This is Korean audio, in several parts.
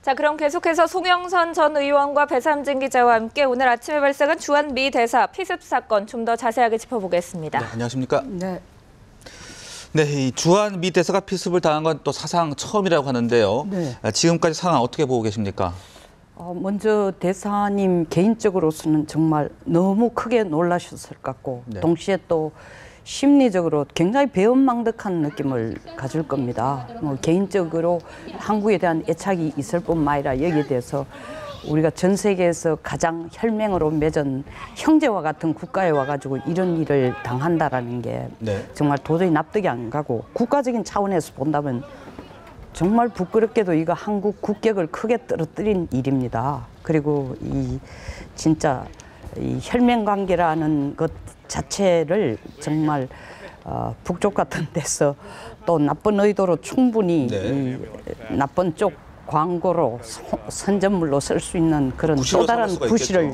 자, 그럼 계속해서 송영선 전 의원과 배삼진 기자와 함께 오늘 아침에 발생한 주한 미 대사 피습 사건 좀 더 자세하게 짚어보겠습니다. 네, 안녕하십니까? 네. 네, 이 주한 미 대사가 피습을 당한 건 또 사상 처음이라고 하는데요. 네. 지금까지 상황 어떻게 보고 계십니까? 먼저 대사님 개인적으로서는 정말 너무 크게 놀라셨을 것 같고 네. 동시에 또 심리적으로 굉장히 배은망덕한 느낌을 가질 겁니다. 개인적으로 한국에 대한 애착이 있을 뿐만 아니라 여기에 대해서 우리가 전 세계에서 가장 혈맹으로 맺은 형제와 같은 국가에 와가지고 이런 일을 당한다라는 게 네. 정말 도저히 납득이 안 가고 국가적인 차원에서 본다면 정말 부끄럽게도 이거 한국 국격을 크게 떨어뜨린 일입니다. 그리고 이 진짜 이 혈맹 관계라는 것 자체를 정말 북쪽 같은 데서 또 나쁜 의도로 충분히 네. 이 나쁜 쪽 광고로 선전물로 쓸 수 있는 그런 또 다른 구실을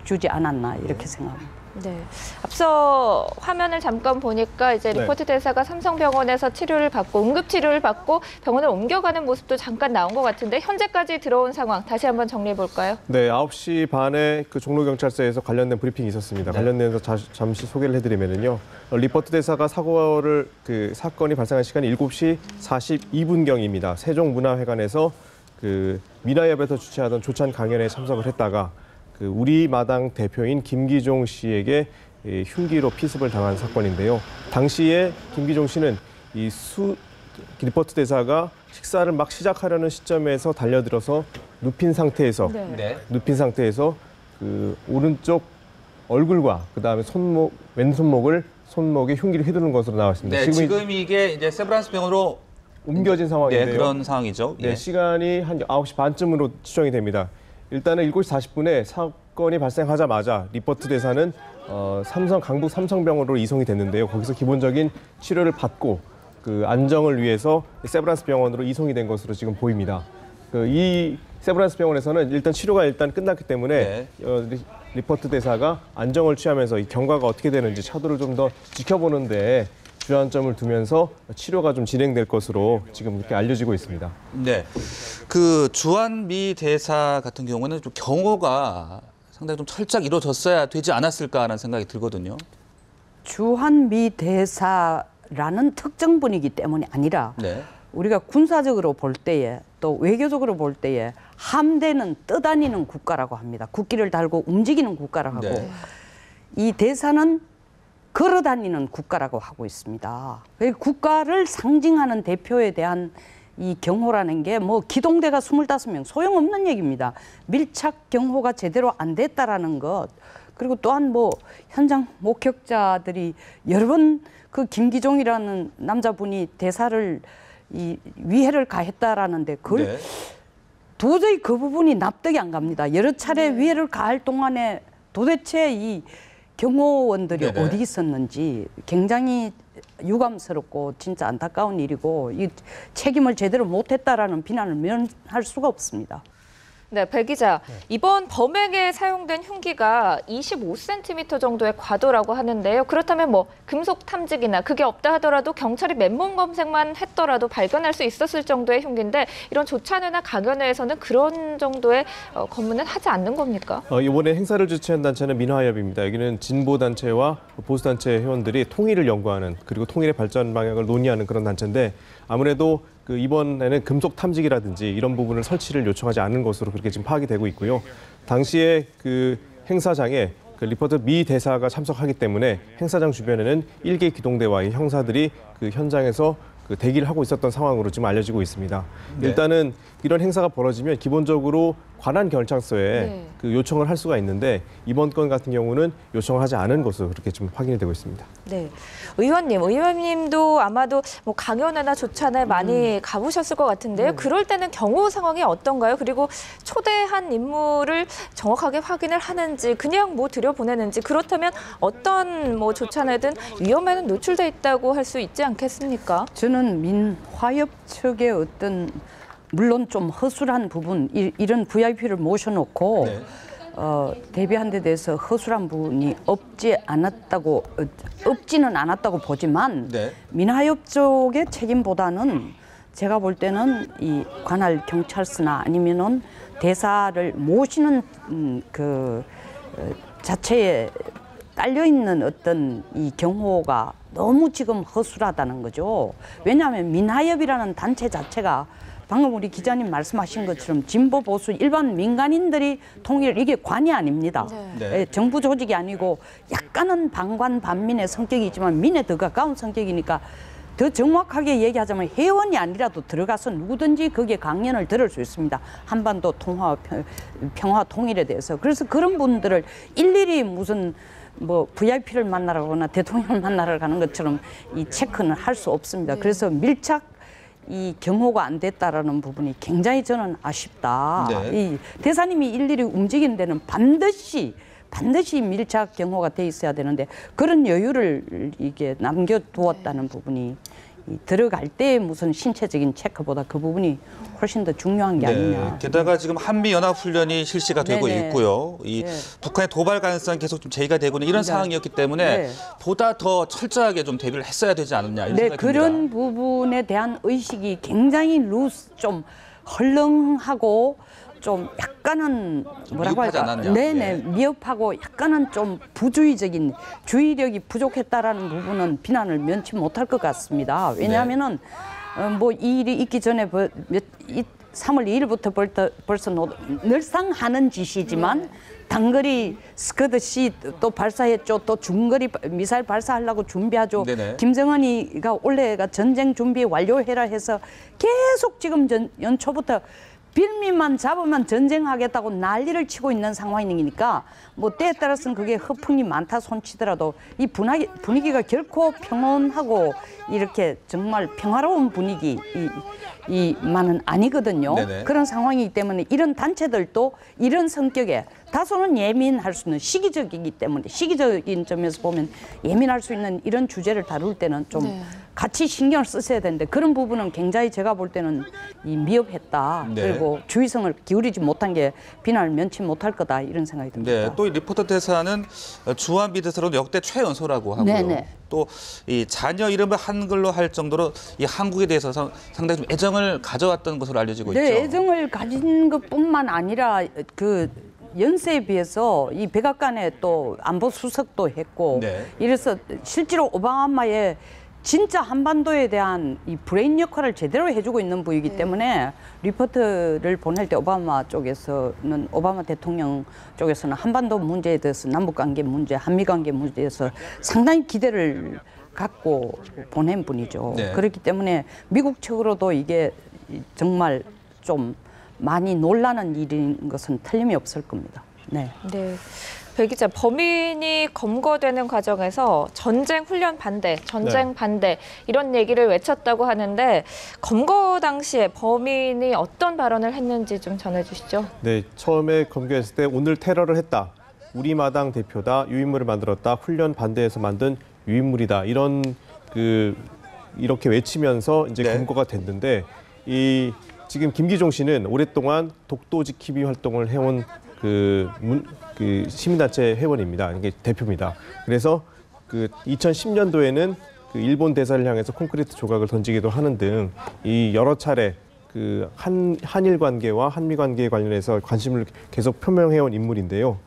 주지 않았나 이렇게 생각합니다. 네. 앞서 화면을 잠깐 보니까 이제 리포트 대사가 삼성병원에서 치료를 받고 응급치료를 받고 병원을 옮겨가는 모습도 잠깐 나온 것 같은데 현재까지 들어온 상황 다시 한번 정리해 볼까요? 네, 9시 반에 그 종로경찰서에서 관련된 브리핑이 있었습니다. 네. 관련돼서 잠시 소개를 해드리면요. 리포트 대사가 사건이 발생한 시간이 7시 42분경입니다. 세종문화회관에서 그 미나협에서 주최하던 조찬 강연에 참석을 했다가 그 우리마당 대표인 김기종 씨에게 흉기로 피습을 당한 사건인데요. 당시에 김기종 씨는 리포트 대사가 식사를 막 시작하려는 시점에서 달려들어서 눕힌 상태에서 그 오른쪽 얼굴과 그다음에 왼손목에 흉기를 휘두른 것으로 나왔습니다. 네, 지금 이게 이제 세브란스 병원으로 옮겨진 상황인데요. 네, 그런 상황이죠. 네, 예. 시간이 한 9시 반쯤으로 추정이 됩니다. 일단은 7시 40분에 사건이 발생하자마자 리포트 대사는 강북 삼성병원으로 이송이 됐는데요. 거기서 기본적인 치료를 받고 그 안정을 위해서 세브란스 병원으로 이송이 된 것으로 지금 보입니다. 이 세브란스 병원에서는 일단 치료가 끝났기 때문에 리포트 대사가 안정을 취하면서 이 경과가 어떻게 되는지 차도를 좀 더 지켜보는데 주안점을 두면서 치료가 좀 진행될 것으로 지금 이렇게 알려지고 있습니다. 네, 그 주한 미 대사 같은 경우는 좀 경호가 상당히 좀 철저하게 이루어졌어야 되지 않았을까라는 생각이 들거든요. 주한 미 대사라는 특정 분이기 때문이 아니라 네. 우리가 군사적으로 볼 때에 또 외교적으로 볼 때에 함대는 떠다니는 국가라고 합니다. 국기를 달고 움직이는 국가라고 하고 네. 이 대사는 걸어다니는 국가라고 하고 있습니다. 국가를 상징하는 대표에 대한 이 경호라는 게 뭐 기동대가 25명 소용없는 얘기입니다. 밀착 경호가 제대로 안 됐다라는 것. 그리고 또한 뭐 현장 목격자들이 여러 번 그 김기종이라는 남자분이 대사를 이 위해를 가했다라는데 그걸 도저히 그 부분이 납득이 안 갑니다. 여러 차례 위해를 가할 동안에 도대체 이 경호원들이 어디 있었는지 굉장히 유감스럽고 진짜 안타까운 일이고 이 책임을 제대로 못했다라는 비난을 면할 수가 없습니다. 네, 배 기자. 이번 범행에 사용된 흉기가 25cm 정도의 과도라고 하는데요. 그렇다면 뭐 금속 탐지기나 그게 없다 하더라도 경찰이 맨몸 검색만 했더라도 발견할 수 있었을 정도의 흉기인데 이런 조찬회나 강연회에서는 그런 정도의 검문은 하지 않는 겁니까? 이번에 행사를 주최한 단체는 민화협입니다. 여기는 진보단체와 보수단체 회원들이 통일을 연구하는 그리고 통일의 발전 방향을 논의하는 그런 단체인데 아무래도 이번에는 금속 탐지기라든지 이런 부분을 설치를 요청하지 않은 것으로 그렇게 지금 파악이 되고 있고요. 당시에 그 행사장에 리포트 미 대사가 참석하기 때문에 행사장 주변에는 1개 기동대와의 형사들이 그 현장에서 대기를 하고 있었던 상황으로 지금 알려지고 있습니다. 일단은 이런 행사가 벌어지면 기본적으로 관할 경찰서에 그 요청을 할 수가 있는데 이번 건 같은 경우는 요청을 하지 않은 것으로 그렇게 지금 확인이 되고 있습니다. 네, 의원님도 아마도 뭐 강연회나 조찬회 많이 가보셨을 것 같은데요. 그럴 때는 경호 상황이 어떤가요? 그리고 초대한 인물을 정확하게 확인을 하는지 그냥 뭐 들여보내는지 그렇다면 어떤 뭐 조찬회든 위험에는 노출돼 있다고 할 수 있지 않겠습니까? 저는 민화협 측의 어떤 물론 좀 허술한 부분 이런 VIP를 모셔놓고 대비한 데 대해서 허술한 부분이 없지는 않았다고 보지만 민화협 쪽의 책임보다는 제가 볼 때는 이 관할 경찰서나 아니면은 대사를 모시는 자체에 딸려 있는 어떤 이 경호가 너무 지금 허술하다는 거죠. 왜냐하면 민하협이라는 단체 자체가 방금 우리 기자님 말씀하신 것처럼 진보 보수 일반 민간인들이 통일 이게 관이 아닙니다. 네. 정부 조직이 아니고 약간은 반관 반민의 성격이지만 민에 더 가까운 성격이니까 더 정확하게 얘기하자면 회원이 아니라도 들어가서 누구든지 거기에 강연을 들을 수 있습니다. 한반도 평화 통일에 대해서. 그래서 그런 분들을 일일이 무슨 뭐 VIP를 만나러 가거나 대통령을 만나러 가는 것처럼 이 체크는 할 수 없습니다. 그래서 밀착 이 경호가 안 됐다라는 부분이 굉장히 저는 아쉽다. 네. 이 대사님이 일일이 움직이는 데는 반드시 밀착 경호가 돼 있어야 되는데 그런 여유를 이게 남겨두었다는 부분이 이 들어갈 때 무슨 신체적인 체크보다 그 부분이 훨씬 더 중요한 게 아니냐. 게다가 지금 한미 연합 훈련이 실시가 되고 네네. 있고요. 이 네. 북한의 도발 가능성이 계속 좀 제기가 되고 있는 이런 네. 상황이었기 때문에 네. 보다 더 철저하게 좀 대비를 했어야 되지 않느냐 이런 네, 생각이 그런 듭니다. 부분에 대한 의식이 굉장히 좀 헐렁하고 좀 약간은 뭐라고 미흡하지 할까? 않았냐. 네네, 예. 미흡하고 약간은 좀 부주의적인 주의력이 부족했다라는 부분은 비난을 면치 못할 것 같습니다. 왜냐하면은 뭐 이 일이 있기 전에 3월 2일부터 벌써 늘상 하는 짓이지만 단거리 스커드시 또 발사했죠. 또 중거리 미사일 발사하려고 준비하죠. 네네. 김정은이가 올해가 전쟁 준비 완료해라 해서 계속 지금 연초부터 빌미만 잡으면 전쟁하겠다고 난리를 치고 있는 상황이니까 뭐 때에 따라서는 그게 허풍이 많다 손치더라도 이 분위기가 결코 평온하고 이렇게 정말 평화로운 분위기만은 아니거든요. 네네. 그런 상황이기 때문에 이런 단체들도 이런 성격에 다소는 예민할 수 있는 시기적이기 때문에 시기적인 점에서 보면 예민할 수 있는 이런 주제를 다룰 때는 좀 네. 같이 신경을 쓰셔야 되는데 그런 부분은 굉장히 제가 볼 때는 미흡했다. 네. 그리고 주의성을 기울이지 못한 게 비난을 면치 못할 거다 이런 생각이 듭니다. 네, 또 이 리포터 대사는 주한미 대사로 역대 최연소라고 하고요. 네네. 또 이 자녀 이름을 한글로 할 정도로 이 한국에 대해서 상당히 좀 애정을 가져왔던 것으로 알려지고 있죠. 네, 애정을 가진 것뿐만 아니라 그 연세에 비해서 이 백악관에 또 안보 수석도 했고 네. 이래서 실제로 오바마의 진짜 한반도에 대한 이 브레인 역할을 제대로 해주고 있는 분이기 때문에 리포트를 보낼 때 오바마 대통령 쪽에서는 한반도 문제에 대해서 남북관계 문제, 한미관계 문제에서 상당히 기대를 갖고 보낸 분이죠. 네. 그렇기 때문에 미국 측으로도 이게 정말 좀 많이 놀라는 일인 것은 틀림이 없을 겁니다. 네. 네. 배 기자, 범인이 검거되는 과정에서 전쟁 훈련 반대, 전쟁 네. 반대 이런 얘기를 외쳤다고 하는데 검거 당시에 범인이 어떤 발언을 했는지 좀 전해주시죠. 네, 처음에 검거했을 때 오늘 테러를 했다. 우리 마당 대표다. 유인물을 만들었다. 훈련 반대해서 만든 유인물이다. 이렇게 외치면서 이제 네. 검거가 됐는데 지금 김기종 씨는 오랫동안 독도 지킴이 활동을 해온 그 시민단체 회원입니다. 이게 대표입니다. 그래서 2010년도에는 그 일본 대사를 향해서 콘크리트 조각을 던지기도 하는 등 이 여러 차례 한일 관계와 한미 관계에 관련해서 관심을 계속 표명해온 인물인데요.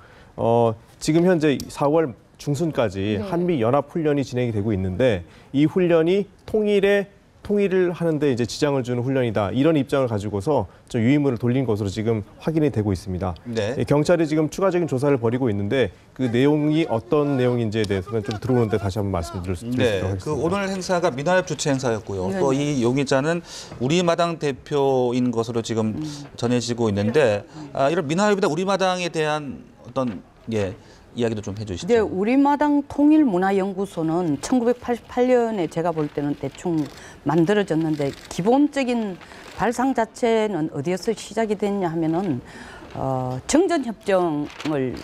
지금 현재 4월 중순까지 한미 연합 훈련이 진행이 되고 있는데 이 훈련이 통일을 하는데 이제 지장을 주는 훈련이다. 이런 입장을 가지고서 좀 유인물을 돌린 것으로 지금 확인이 되고 있습니다. 네. 경찰이 지금 추가적인 조사를 벌이고 있는데 그 내용이 어떤 내용인지에 대해서는 좀 들어오는데 다시 한번 말씀드리도록 네, 하겠습니다. 오늘 행사가 민화협 주최 행사였고요. 네. 또 이 용의자는 우리마당 대표인 것으로 지금 전해지고 있는데 이런 민화협이나 우리마당에 대한 어떤 이야기도 좀 해주시죠. 네, 우리마당 통일문화연구소는 1988년에 제가 볼 때는 대충 만들어졌는데 기본적인 발상 자체는 어디에서 시작이 됐냐 하면은 정전협정을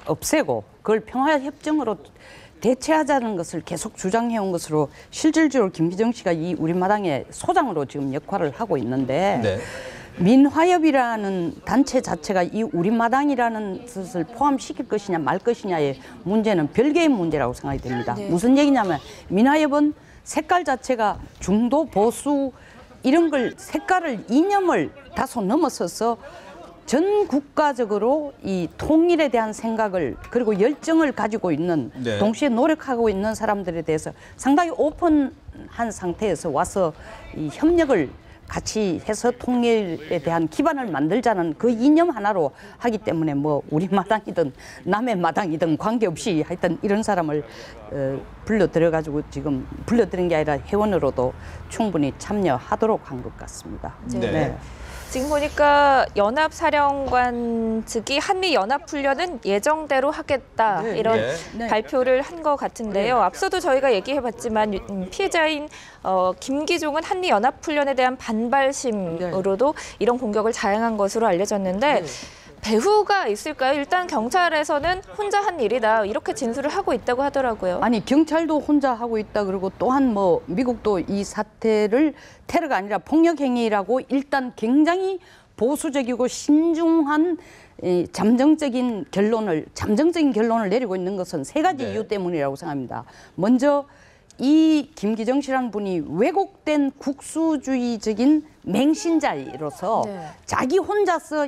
없애고 그걸 평화협정으로 대체하자는 것을 계속 주장해온 것으로 실질적으로 김기정 씨가 이 우리마당의 소장으로 지금 역할을 하고 있는데 네. 민화협이라는 단체 자체가 이 우리마당이라는 뜻을 포함시킬 것이냐 말 것이냐의 문제는 별개의 문제라고 생각이 됩니다. 네. 무슨 얘기냐면 민화협은 색깔 자체가 중도 보수 이런 걸 색깔을 이념을 다소 넘어서서 전 국가적으로 이 통일에 대한 생각을 그리고 열정을 가지고 있는 네. 동시에 노력하고 있는 사람들에 대해서 상당히 오픈한 상태에서 와서 이 협력을 같이 해서 통일에 대한 기반을 만들자는 그 이념 하나로 하기 때문에 뭐 우리 마당이든 남의 마당이든 관계없이 하여튼 이런 사람을 불러들여가지고 지금 불러들인 게 아니라 회원으로도 충분히 참여하도록 한 것 같습니다. 네. 지금 보니까 연합사령관 측이 한미연합훈련은 예정대로 하겠다 이런 네. 발표를 한 것 같은데요. 앞서도 저희가 얘기해봤지만 피해자인 김기종은 한미연합훈련에 대한 반발심으로도 이런 공격을 자행한 것으로 알려졌는데 배후가 있을까요? 일단 경찰에서는 혼자 한 일이다 이렇게 진술을 하고 있다고 하더라고요. 아니 경찰도 혼자 하고 있다 그러고 또한 뭐 미국도 이 사태를 테러가 아니라 폭력 행위라고 일단 굉장히 보수적이고 신중한 잠정적인 결론을 내리고 있는 것은 세 가지 이유 때문이라고 생각합니다. 먼저 이 김기정 씨라는 분이 왜곡된 국수주의적인 맹신자로서 자기 혼자서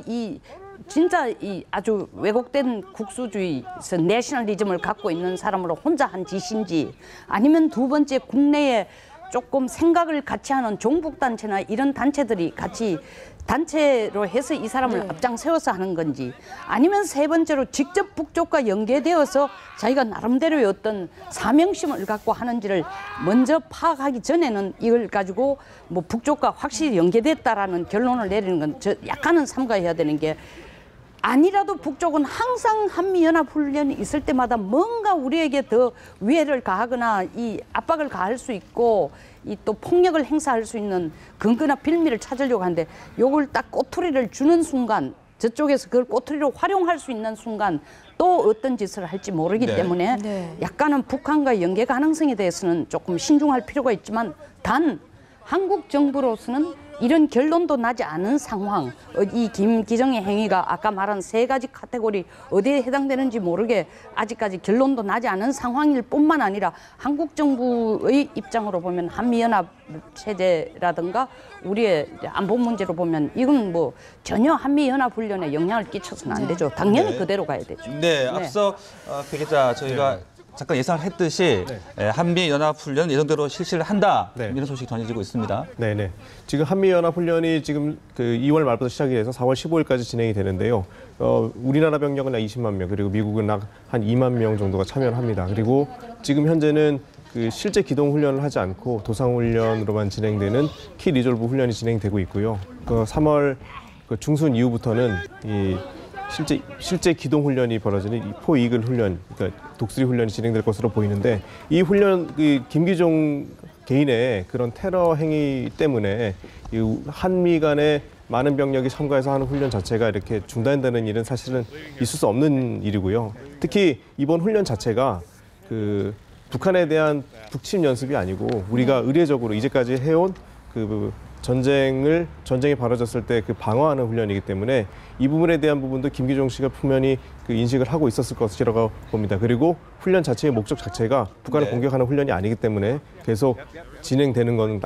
진짜 이 아주 왜곡된 국수주의, 내셔널리즘을 갖고 있는 사람으로 혼자 한 짓인지 아니면 두 번째 국내에 조금 생각을 같이 하는 종북단체나 이런 단체들이 같이 단체로 해서 이 사람을 앞장세워서 하는 건지 아니면 세 번째로 직접 북쪽과 연계되어서 자기가 나름대로의 어떤 사명심을 갖고 하는지를 먼저 파악하기 전에는 이걸 가지고 뭐 북쪽과 확실히 연계됐다라는 결론을 내리는 건 저 약간은 삼가해야 되는 게 아니라도 북쪽은 항상 한미연합훈련이 있을 때마다 뭔가 우리에게 더 위해를 가하거나 이 압박을 가할 수 있고 이 또 폭력을 행사할 수 있는 근거나 빌미를 찾으려고 하는데 요걸 딱 꼬투리를 주는 순간 저쪽에서 그걸 꼬투리로 활용할 수 있는 순간 또 어떤 짓을 할지 모르기 때문에 약간은 북한과 연계 가능성에 대해서는 조금 신중할 필요가 있지만 단 한국 정부로서는 이런 결론도 나지 않은 상황, 이 김기정의 행위가 아까 말한 세 가지 카테고리 어디에 해당되는지 모르게 아직까지 결론도 나지 않은 상황일 뿐만 아니라 한국 정부의 입장으로 보면 한미연합 체제라든가 우리의 안보 문제로 보면 이건 뭐 전혀 한미연합 훈련에 영향을 끼쳐서는 안 되죠. 당연히 그대로 가야 되죠. 네, 앞서 배 기자 저희가 잠깐 예상했듯이 한미연합훈련 예정대로 실시를 한다 이런 소식이 전해지고 있습니다. 네네. 지금 한미연합훈련이 지금 그 2월 말부터 시작이 돼서 4월 15일까지 진행이 되는데요. 우리나라 병력은 약 20만 명, 그리고 미국은 한 2만 명 정도가 참여를 합니다. 그리고 지금 현재는 그 실제 기동 훈련을 하지 않고 도상 훈련으로만 진행되는 키 리졸브 훈련이 진행되고 있고요. 3월 중순 이후부터는 이 실제 기동 훈련이 벌어지는 이 포이글 훈련, 그러니까 독수리 훈련이 진행될 것으로 보이는데 이 훈련 김기종 개인의 그런 테러 행위 때문에 이 한미 간의 많은 병력이 참가해서 하는 훈련 자체가 이렇게 중단되는 일은 사실은 있을 수 없는 일이고요. 특히 이번 훈련 자체가 그 북한에 대한 북침 연습이 아니고 우리가 의례적으로 이제까지 해온 그 전쟁이 벌어졌을 때 그 방어하는 훈련이기 때문에 이 부분에 대한 부분도 김기종 씨가 분명히 그 인식을 하고 있었을 것이라고 봅니다. 그리고 훈련 자체의 목적 자체가 북한을 공격하는 훈련이 아니기 때문에 계속 진행되는 건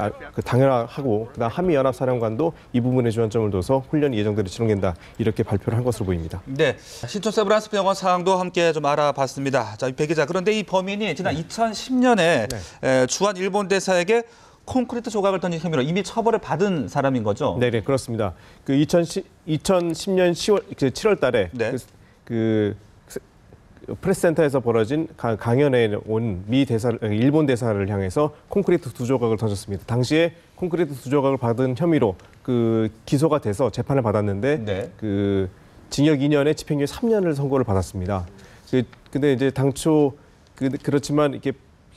당연하고 그다음 한미연합사령관도 이 부분에 주안점을 둬서 훈련이 예정대로 진행된다 이렇게 발표를 한 것으로 보입니다. 네, 신촌 세브란스 병원 상황도 함께 좀 알아봤습니다. 자, 배 기자, 그런데 이 범인이 지난 2010년에 주한 일본 대사에게 콘크리트 조각을 던진 혐의로 이미 처벌을 받은 사람인 거죠? 네, 그렇습니다. 그 2010년 7월 달에 그 프레스센터에서 벌어진 강연에 온 일본 대사를 향해서 콘크리트 2조각을 던졌습니다. 당시에 콘크리트 2조각을 받은 혐의로 그 기소가 돼서 재판을 받았는데 그 징역 2년에 집행유예 3년을 선고를 받았습니다. 근데 이제 당초 그렇지만 이렇게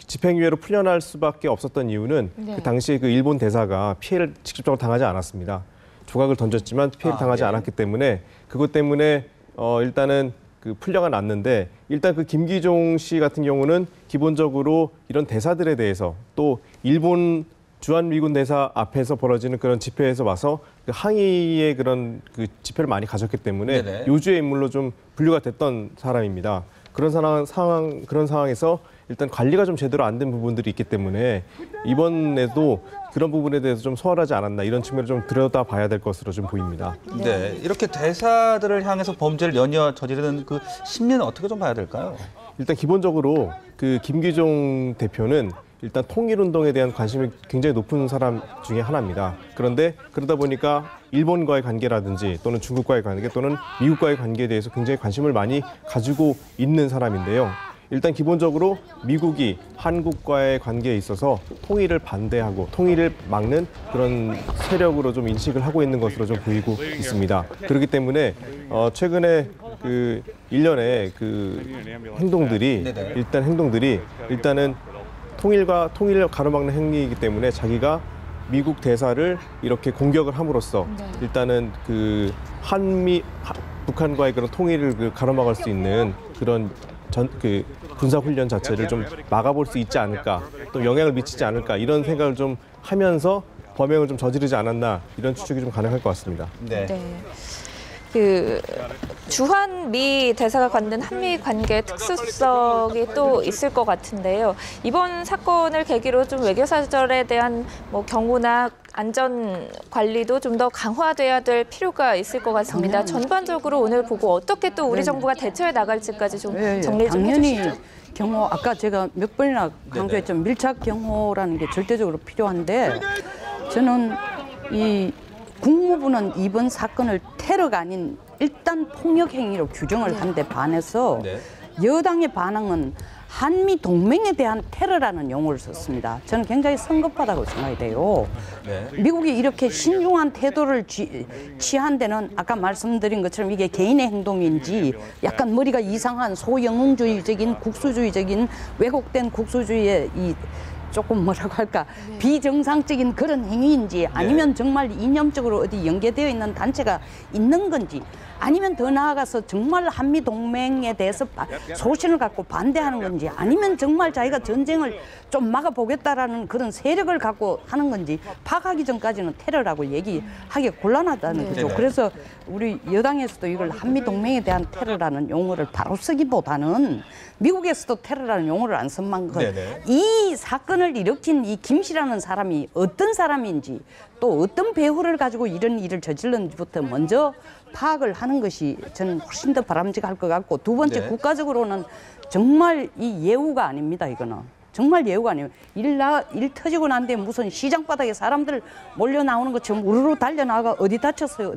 집행유예로 풀려날 수밖에 없었던 이유는 그 당시에 그 일본 대사가 피해를 직접적으로 당하지 않았습니다. 조각을 던졌지만 피해를 당하지 않았기 때문에 그것 때문에 일단은 그 풀려가 났는데 일단 그 김기종 씨 같은 경우는 기본적으로 이런 대사들에 대해서 또 일본 주한미군 대사 앞에서 벌어지는 그런 집회에서 와서 그 항의의 그런 그 집회를 많이 가졌기 때문에 요주의 인물로 좀 분류가 됐던 사람입니다. 그런 상황에서 일단 관리가 좀 제대로 안 된 부분들이 있기 때문에 이번에도 그런 부분에 대해서 좀 소홀하지 않았나 이런 측면을 좀 들여다봐야 될 것으로 좀 보입니다. 네, 이렇게 대사들을 향해서 범죄를 연이어 저지르는 그 심리는 어떻게 좀 봐야 될까요? 일단 기본적으로 그 김기종 대표는 일단 통일운동에 대한 관심이 굉장히 높은 사람 중에 하나입니다. 그런데 그러다 보니까 일본과의 관계라든지 또는 중국과의 관계 또는 미국과의 관계에 대해서 굉장히 관심을 많이 가지고 있는 사람인데요. 일단 기본적으로 미국이 한국과의 관계에 있어서 통일을 반대하고 통일을 막는 그런 세력으로 좀 인식을 하고 있는 것으로 좀 보이고 있습니다. 그렇기 때문에 최근에 그 일련의 그 행동들이 일단은 통일을 가로막는 행위이기 때문에 자기가 미국 대사를 이렇게 공격을 함으로써 일단은 그 북한과의 그런 통일을 가로막을 수 있는 그런 군사훈련 자체를 좀 막아볼 수 있지 않을까, 또 영향을 미치지 않을까 이런 생각을 좀 하면서 범행을 좀 저지르지 않았나 이런 추측이 좀 가능할 것 같습니다. 네. 그 주한 미 대사가 갖는 한미 관계의 특수성이 또 있을 것 같은데요. 이번 사건을 계기로 좀 외교사절에 대한 뭐 경고나 안전 관리도 좀 더 강화돼야 될 필요가 있을 것 같습니다. 전반적으로 오늘 보고 어떻게 또 우리 정부가 대처해 나갈지까지 좀 정리 좀 당연히 해주시죠. 경호 아까 제가 몇 번이나 강조했지만 밀착 경호라는 게 절대적으로 필요한데 저는 이 국무부는 이번 사건을 테러가 아닌 일단 폭력 행위로 규정을 한 데 반해서 여당의 반응은 한미 동맹에 대한 테러라는 용어를 썼습니다. 저는 굉장히 성급하다고 생각이 돼요. 미국이 이렇게 신중한 태도를 취한 데는 아까 말씀드린 것처럼 이게 개인의 행동인지 약간 머리가 이상한 소영웅주의적인 국수주의적인 왜곡된 국수주의의 이 조금 뭐라고 할까 비정상적인 그런 행위인지 아니면 정말 이념적으로 어디 연계되어 있는 단체가 있는 건지 아니면 더 나아가서 정말 한미 동맹에 대해서 소신을 갖고 반대하는 건지 아니면 정말 자기가 전쟁을 좀 막아보겠다라는 그런 세력을 갖고 하는 건지 파악하기 전까지는 테러라고 얘기하기 곤란하다는 거죠. 그래서 우리 여당에서도 이걸 한미 동맹에 대한 테러라는 용어를 바로 쓰기보다는 미국에서도 테러라는 용어를 안 쓴 만큼 이 사건을 일으킨 이 김 씨라는 사람이 어떤 사람인지 또 어떤 배후를 가지고 이런 일을 저질렀는지부터 먼저 파악을 하는 것이 저는 훨씬 더 바람직할 것 같고 두 번째 국가적으로는 정말 이 예우가 아닙니다. 이거는. 정말 예우가 아니에요. 일 터지고 난 뒤에 무슨 시장 바닥에 사람들 몰려 나오는 것처럼 우르르 달려나가 어디 다쳤어요.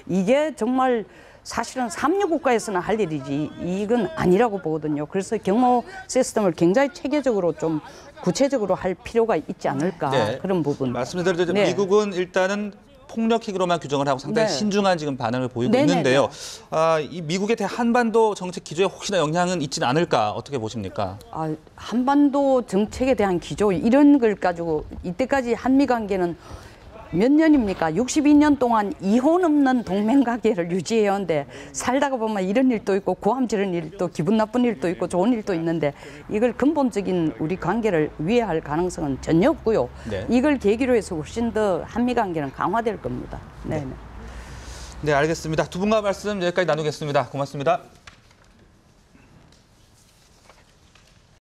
이게 정말 사실은 삼류 국가에서는 할 일이지 이건 아니라고 보거든요. 그래서 경호 시스템을 굉장히 체계적으로 좀 구체적으로 할 필요가 있지 않을까 그런 부분. 말씀드린 대로 미국은 일단은 폭력 핵으로만 규정을 하고 상당히 신중한 지금 반응을 보이고 있는데요. 이 미국의 한반도 정책 기조에 혹시나 영향은 있지는 않을까 어떻게 보십니까? 한반도 정책에 대한 기조 이런 걸 가지고 이때까지 한미 관계는 몇 년입니까? 62년 동안 이혼 없는 동맹 관계를 유지해왔는데 살다가 보면 이런 일도 있고 고함지른 일도 기분 나쁜 일도 있고 좋은 일도 있는데 이걸 근본적인 우리 관계를 위해할 가능성은 전혀 없고요. 이걸 계기로 해서 훨씬 더 한미 관계는 강화될 겁니다. 네, 알겠습니다. 두 분과 말씀 여기까지 나누겠습니다. 고맙습니다.